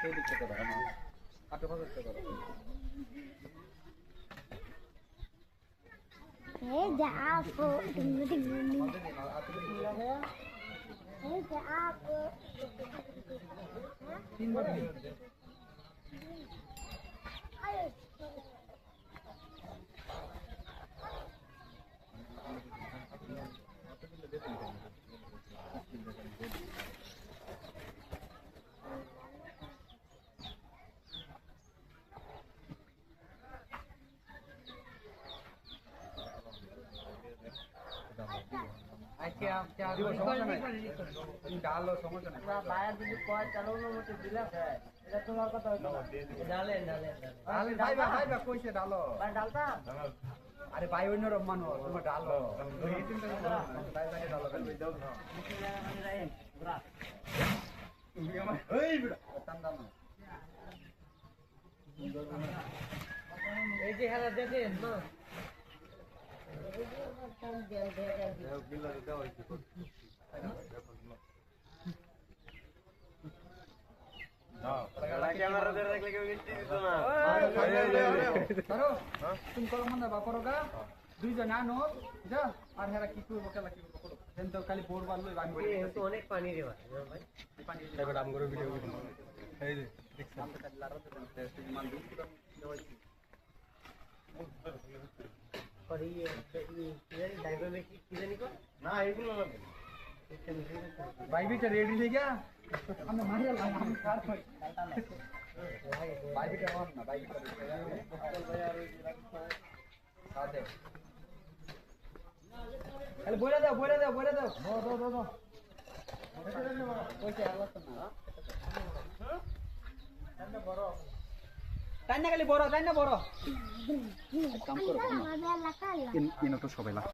সেই দিকটা করো না আটে পাঁচটা করো এই যা আপু তুমি দিগুনি এই যা আপু তিনবার ডালো সমস্যা নাই বাইরে যদি কয় চালানোর মতো দিলা এটা তোমার কথা হইতো না ডালেন ডালেন ডালে ভাই ভাই ভাই কইছে ডালো ভাই ডালতা আরে ভাই অন্যর মানুষ তোমার ডালো এই তিনটা ভাই ভাই ডালো ভাই দাও না তুমি আমার এই বিড়া টান্ডা না এই যে হেলা দেখেন না তুমি কল মনে বাপর গা দুইজন আনো যা আর হেরা কি করবো খেলা কি করবো করো তো খালি বোর বাড়লো আমি অনেক পানি রে ভাই পানি এবার আম করে ভিডিও এই যে দেখছিলাম মান দুই পরে ড্রাইভার কি জানি কো না এগুলো না ভাই বিটা রেডি হয়ে গিয়া আমি মারিয়া লাগাম কার কই ভাই বিটা অন না ভাই বিটা সাথে আরে বইলা দাও দো কইছে আল্লাহ না তাই না খালি বড় কাম করো আমাদের এলাকা ইন তো সবাই